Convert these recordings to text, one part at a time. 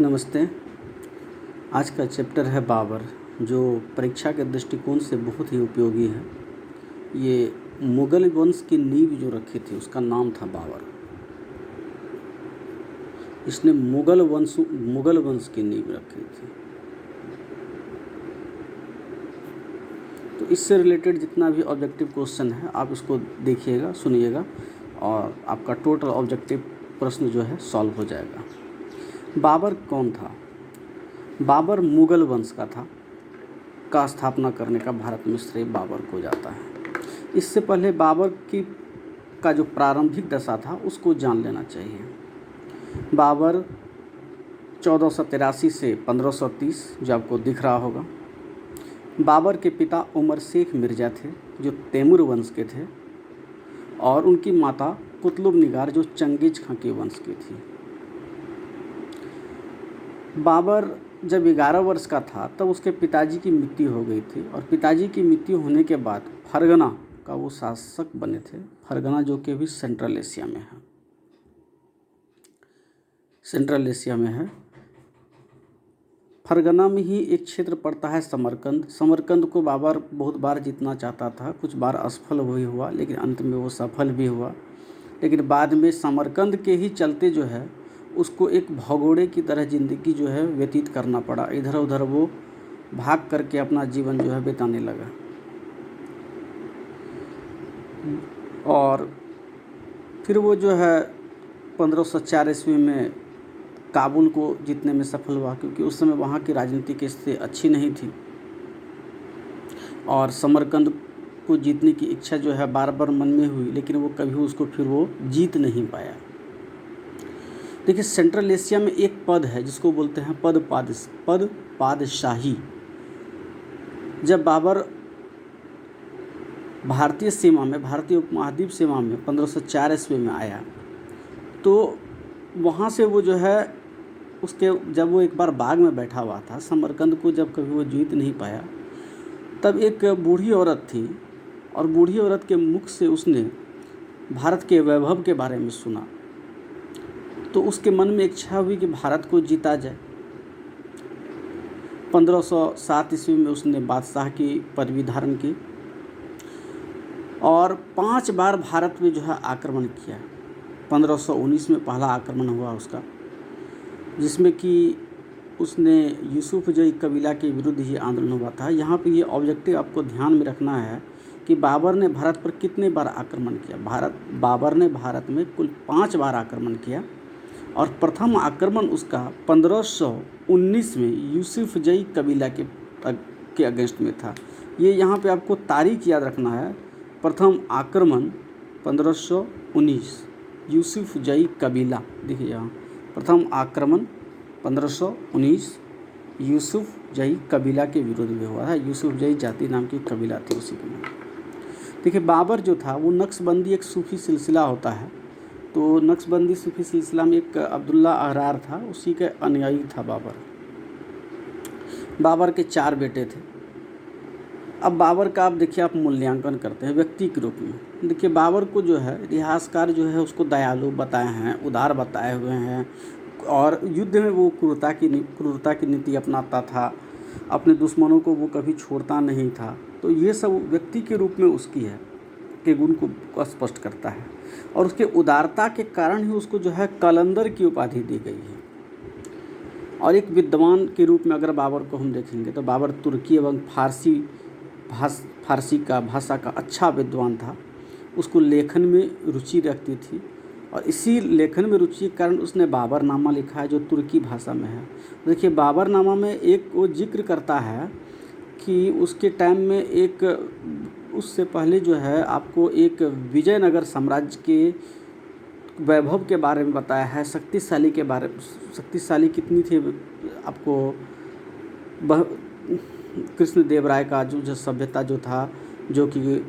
नमस्ते। आज का चैप्टर है बाबर, जो परीक्षा के दृष्टिकोण से बहुत ही उपयोगी है। ये मुग़ल वंश की नींव जो रखी थी उसका नाम था बाबर। इसने मुग़ल वंश की नींव रखी थी। तो इससे रिलेटेड जितना भी ऑब्जेक्टिव क्वेश्चन है आप इसको देखिएगा, सुनिएगा और आपका टोटल ऑब्जेक्टिव प्रश्न जो है सॉल्व हो जाएगा। बाबर कौन था? बाबर मुग़ल वंश का स्थापना करने का भारत में श्रेय बाबर को जाता है। इससे पहले बाबर का जो प्रारंभिक दशा था उसको जान लेना चाहिए। बाबर 1483 से 1530 जो आपको दिख रहा होगा। बाबर के पिता उमर शेख मिर्ज़ा थे जो तैमूर वंश के थे और उनकी माता कुतुब निगार जो चंगेज़ खां के वंश की थी। बाबर जब 11 वर्ष का था तब उसके पिताजी की मृत्यु हो गई थी और पिताजी की मृत्यु होने के बाद फरगना का वो शासक बने थे। फरगना जो कि अभी सेंट्रल एशिया में है। फरगना में ही एक क्षेत्र पड़ता है समरकंद। समरकंद को बाबर बहुत बार जीतना चाहता था, कुछ बार असफल भी हुआ, लेकिन अंत में वो सफल भी हुआ। लेकिन बाद में समरकंद के ही चलते जो है उसको एक भगोड़े की तरह ज़िंदगी जो है व्यतीत करना पड़ा। इधर उधर वो भाग करके अपना जीवन जो है बिताने लगा और फिर वो जो है 1504 ईस्वी में काबुल को जीतने में सफल हुआ, क्योंकि उस समय वहाँ की राजनीतिक स्थिति अच्छी नहीं थी और समरकंद को जीतने की इच्छा जो है बार बार मन में हुई, लेकिन वो कभी उसको फिर वो जीत नहीं पाया। देखिए, सेंट्रल एशिया में एक पद है जिसको बोलते हैं पद पादशाही। जब बाबर भारतीय उपमहाद्वीप सीमा में 1504 ईस्वी में आया तो वहाँ से वो जो है जब वो एक बार बाग में बैठा हुआ था, समरकंद को जब कभी वो जीत नहीं पाया, तब एक बूढ़ी औरत थी और बूढ़ी औरत के मुख से उसने भारत के वैभव के बारे में सुना। तो उसके मन में इच्छा हुई कि भारत को जीता जाए। 1507 ईस्वी में उसने बादशाह की पदवी धारण की और 5 बार भारत में जो है आक्रमण किया। 1519 में पहला आक्रमण हुआ उसका, जिसमें कि उसने यूसुफजई कबीला के विरुद्ध ही आंदोलन हुआ था। यहाँ पे ये ऑब्जेक्टिव आपको ध्यान में रखना है कि बाबर ने भारत पर कितने बार आक्रमण किया। बाबर ने भारत में कुल 5 बार आक्रमण किया और प्रथम आक्रमण उसका 1519 में यूसुफजई कबीला के अगेंस्ट में था। ये यहाँ पे आपको तारीख याद रखना है। प्रथम आक्रमण 1519 यूसुफजई कबीला, देखिए यहाँ प्रथम आक्रमण 1519 यूसुफजई कबीला के विरोध में हुआ था। यूसुफजई जाति नाम की कबीला थी उसी के नाम। देखिए, बाबर जो था वो नक्शबंदी एक सूफी सिलसिला होता है, तो नक्शबंदी सूफी सिलसिला में एक अब्दुल्ला अहरार था, उसी के अनुयायी था बाबर। बाबर के 4 बेटे थे। अब बाबर का आप मूल्यांकन करते हैं व्यक्ति के रूप में। देखिए, बाबर को जो है इतिहासकार जो है उसको दयालु बताए हैं, उदार बताए हुए हैं और युद्ध में वो क्रूरता की नीति अपनाता था। अपने दुश्मनों को वो कभी छोड़ता नहीं था। तो ये सब व्यक्ति के रूप में उसकी है के गुण को स्पष्ट करता है और उसके उदारता के कारण ही उसको जो है कलंदर की उपाधि दी गई है। और एक विद्वान के रूप में अगर बाबर को हम देखेंगे तो बाबर तुर्की एवं फारसी का भाषा का अच्छा विद्वान था। उसको लेखन में रुचि रखती थी और इसी लेखन में रुचि के कारण उसने बाबरनामा लिखा है जो तुर्की भाषा में है। देखिए, बाबरनामा में एक वो जिक्र करता है कि उसके टाइम में उससे पहले जो है आपको एक विजयनगर साम्राज्य के वैभव के बारे में बताया है। शक्तिशाली कितनी थी आपको कृष्णदेवराय का जो सभ्यता जो था, जो कि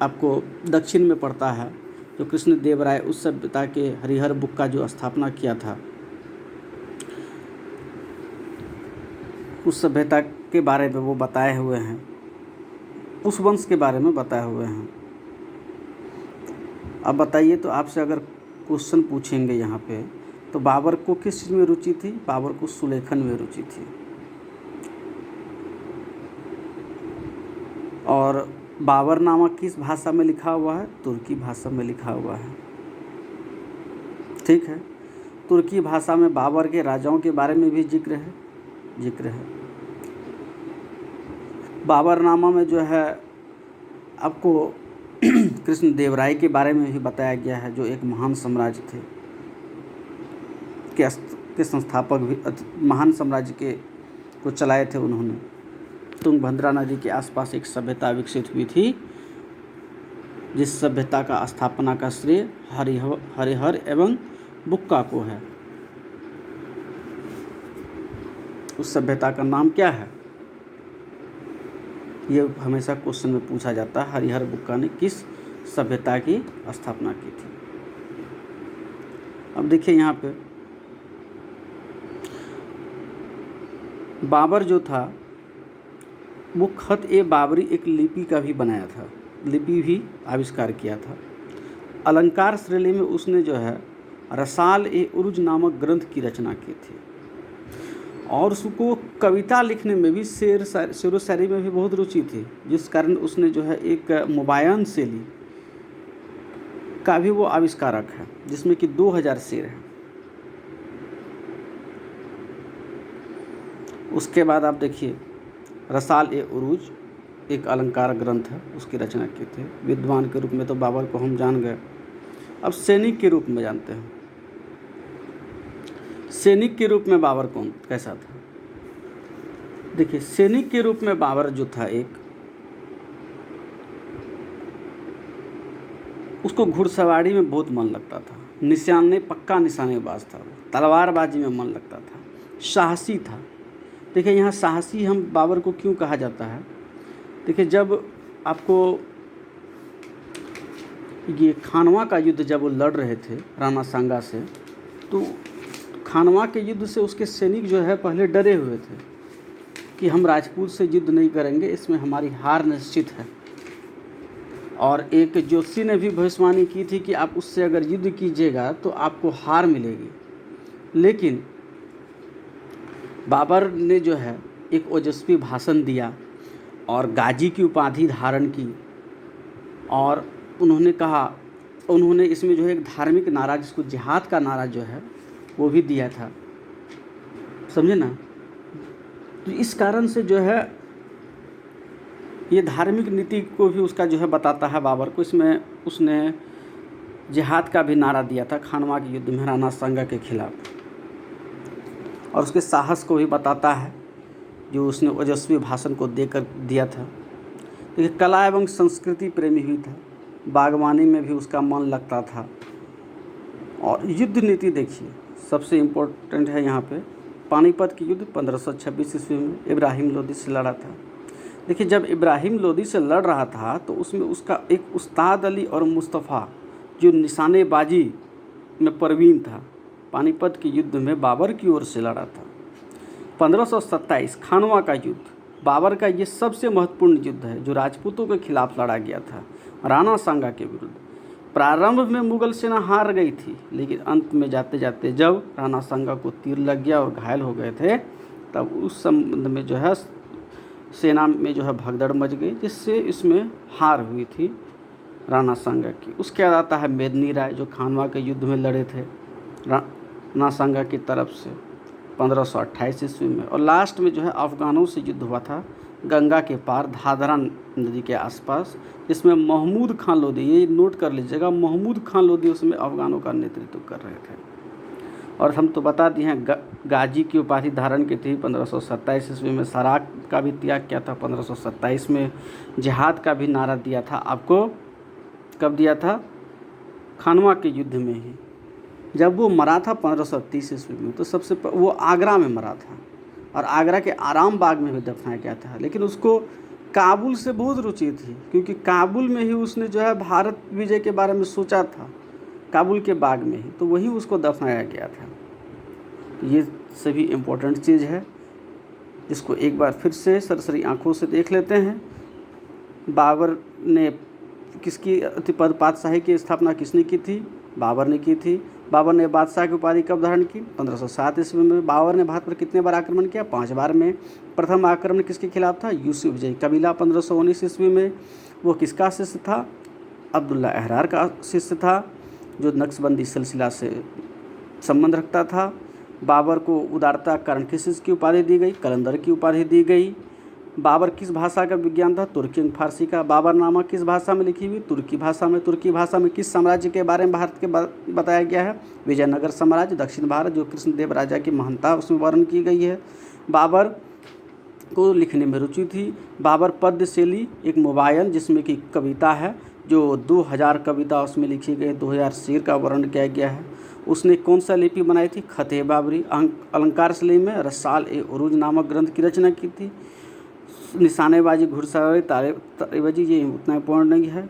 आपको दक्षिण में पड़ता है। जो कृष्णदेवराय उस सभ्यता के हरिहर बुक का जो स्थापना किया था, उस सभ्यता के बारे में वो बताए हुए हैं, उस वंश के बारे में बताए हुए हैं। अब बताइए, तो आपसे अगर क्वेश्चन पूछेंगे यहाँ पे तो बाबर को किस चीज़ में रुचि थी? बाबर को सुलेखन में रुचि थी। और बाबरनामा किस भाषा में लिखा हुआ है? तुर्की भाषा में लिखा हुआ है। ठीक है, तुर्की भाषा में बाबर के राजाओं के बारे में भी जिक्र है। बाबरनामा में जो है आपको कृष्ण देव राय के बारे में भी बताया गया है, जो एक महान साम्राज्य थे, के संस्थापक भी, महान साम्राज्य के को चलाए थे उन्होंने। तुंगभद्रा नदी के आसपास एक सभ्यता विकसित हुई थी, जिस सभ्यता का स्थापना का श्रेय हरिहर एवं बुक्का को है। उस सभ्यता का नाम क्या है? ये हमेशा क्वेश्चन में पूछा जाता है। हरिहर बुक्का ने किस सभ्यता की स्थापना की थी? अब देखिए यहाँ पे बाबर जो था वो खत ए बाबरी एक लिपि का भी बनाया था, लिपि भी आविष्कार किया था। अलंकार शैली में उसने जो है रसाल ए उरुज नामक ग्रंथ की रचना की थी, और उसको कविता लिखने में भी शेर व शायरी में भी बहुत रुचि थी, जिस कारण उसने जो है एक मुबायन शैली का भी वो आविष्कारक है, जिसमें कि 2000 शेर हैं। उसके बाद आप देखिए रसाल ए उरूज एक अलंकार ग्रंथ है, उसकी रचना की थी। विद्वान के रूप में तो बाबर को हम जान गए, अब सैनिक के रूप में जानते हैं। सैनिक के रूप में बाबर कैसा था? देखिए सैनिक के रूप में बाबर जो था, एक उसको घुड़सवारी में बहुत मन लगता था, पक्का निशानेबाज था, तलवारबाजी में मन लगता था, साहसी था। देखिए यहाँ साहसी हम बाबर को क्यों कहा जाता है? देखिए जब आपको ये खानवा का युद्ध जब वो लड़ रहे थे राणा सांगा से, तो खानवा के युद्ध से उसके सैनिक जो है पहले डरे हुए थे कि हम राजपूत से युद्ध नहीं करेंगे, इसमें हमारी हार निश्चित है। और एक ज्योतिषी ने भी भविष्यवाणी की थी कि आप उससे अगर युद्ध कीजिएगा तो आपको हार मिलेगी। लेकिन बाबर ने जो है एक ओजस्वी भाषण दिया और गाजी की उपाधि धारण की, और उन्होंने इसमें जो है एक धार्मिक नारा, जिसको जिहाद का नारा जो है वो भी दिया था, समझे ना। तो इस कारण से जो है ये धार्मिक नीति को भी उसका जो है बताता है बाबर को। इसमें उसने जिहाद का भी नारा दिया था खानवा के युद्ध में राणा सांगा के खिलाफ, और उसके साहस को भी बताता है जो उसने ओजस्वी भाषण को देकर दिया था। देखिए कला एवं संस्कृति प्रेमी भी था, बागवानी में भी उसका मन लगता था। और युद्ध नीति देखिए सबसे इम्पोर्टेंट है यहाँ पे, पानीपत की युद्ध 1526 ईस्वी में इब्राहिम लोदी से लड़ा था। देखिए जब इब्राहिम लोदी से लड़ रहा था तो उसमें उसका एक उस्ताद अली और मुस्तफ़ा जो निशानेबाजी में प्रवीण था, पानीपत के युद्ध में बाबर की ओर से लड़ा था। 1527 खानवा का युद्ध बाबर का ये सबसे महत्वपूर्ण युद्ध है, जो राजपूतों के खिलाफ लड़ा गया था राणा सांगा के विरुद्ध। प्रारंभ में मुगल सेना हार गई थी, लेकिन अंत में जाते जाते जब राणा सांगा को तीर लग गया और घायल हो गए थे, तब उस संबंध में जो है सेना में जो है भगदड़ मच गई, जिससे इसमें हार हुई थी राणा सांगा की। उसके बाद आता है मेदिनी राय, जो खानवा के युद्ध में लड़े थे राणा सांगा की तरफ से 1528 ईस्वी में। और लास्ट में जो है अफ़गानों से युद्ध हुआ था गंगा के पार धाधरा नदी के आसपास, जिसमें महमूद खान लोदी, ये नोट कर लीजिएगा, महमूद खान लोदी उसमें अफ़गानों का नेतृत्व कर रहे थे। और हम तो बता दिए हैं गाजी की उपाधि धारण की थी 1527 ईस्वी में, सराक का भी त्याग किया था 1527 में, जिहाद का भी नारा दिया था। आपको कब दिया था? खानवा के युद्ध में ही। जब वो मरा था 1530 ईस्वी में, तो वो आगरा में मरा था, और आगरा के आराम बाग में भी दफनाया गया था। लेकिन उसको काबुल से बहुत रुचि थी, क्योंकि काबुल में ही उसने जो है भारत विजय के बारे में सोचा था, काबुल के बाग में ही, तो वहीं उसको दफनाया गया था। ये सभी इम्पोर्टेंट चीज़ है, जिसको एक बार फिर से सरसरी आँखों से देख लेते हैं। बाबर ने किसकी पातशाही की स्थापना किसने की थी? बाबर ने की थी। बाबर ने बादशाह की उपाधि कब धारण की? 1507 ईस्वी में। बाबर ने भारत पर कितने बार आक्रमण किया? 5 बार में। प्रथम आक्रमण किसके खिलाफ था? यूसुफ जई कबीला 1519 ईस्वी में। वो किसका शिष्य था? अब्दुल्ला अहरार का शिष्य था, जो नक्शबंदी सिलसिला से संबंध रखता था। बाबर को उदारता के कारण किस चीज़ की उपाधि दी गई? कलंदर की उपाधि दी गई। बाबर किस भाषा का विज्ञान था? तुर्की एवं फारसी का। बाबरनामा किस भाषा में लिखी हुई? तुर्की भाषा में। तुर्की भाषा में किस साम्राज्य के बारे में भारत के बताया गया है? विजयनगर साम्राज्य, दक्षिण भारत, जो कृष्णदेव राजा की महानता उसमें वर्णन की गई है। बाबर को लिखने में रुचि थी। बाबर पद्य शैली एक मुबायन जिसमें कि कविता है, जो 2000 कविता उसमें लिखी गई, 2000 शेर का वर्णन किया गया है। उसने कौन सा लिपि बनाई थी? खत-ए बाबरी। अलंकार शैली में रसाल-ए-उरूज नामक ग्रंथ की रचना की थी। निशानेबाजी, घुड़सवारी, तारेबाजी, ये उतना इम्पोर्टेंट नहीं है।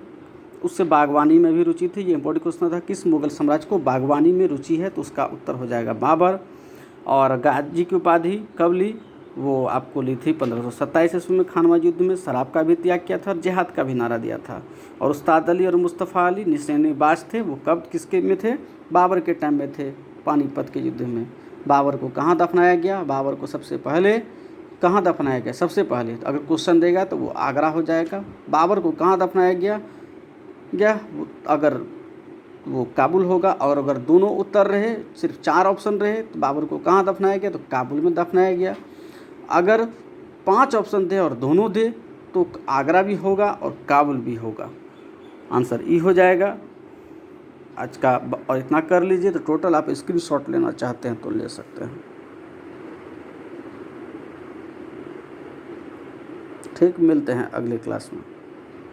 उससे बागवानी में भी रुचि थी, ये इम्पोर्टेंट क्वेश्चन था। किस मुगल साम्राज्य को बागवानी में रुचि है? तो उसका उत्तर हो जाएगा बाबर। और गाजी की उपाधि कब ली? वो आपको ली थी 1527 ईस्वी में खानवा युद्ध में। शराब का भी त्याग किया था और जिहाद का भी नारा दिया था। और उस्ताद अली और मुस्तफ़ा अली निशानेबाज थे, वो कब किसके में थे? बाबर के टाइम में थे, पानीपत के युद्ध में। बाबर को कहाँ दफनाया गया? बाबर को सबसे पहले कहाँ दफनाया गया? सबसे पहले अगर क्वेश्चन देगा तो वो आगरा हो जाएगा। बाबर को कहाँ दफनाया गया अगर वो काबुल होगा। और अगर दोनों उत्तर रहे, सिर्फ 4 ऑप्शन रहे, तो बाबर को कहाँ दफनाया गया? तो काबुल में दफनाया गया। अगर 5 ऑप्शन थे और दोनों दे तो आगरा भी होगा और काबुल भी होगा। आंसर ई हो जाएगा आज का। और इतना कर लीजिए तो टोटल आप स्क्रीनशॉट लेना चाहते हैं तो ले सकते हैं। ठीक, मिलते हैं अगले क्लास में।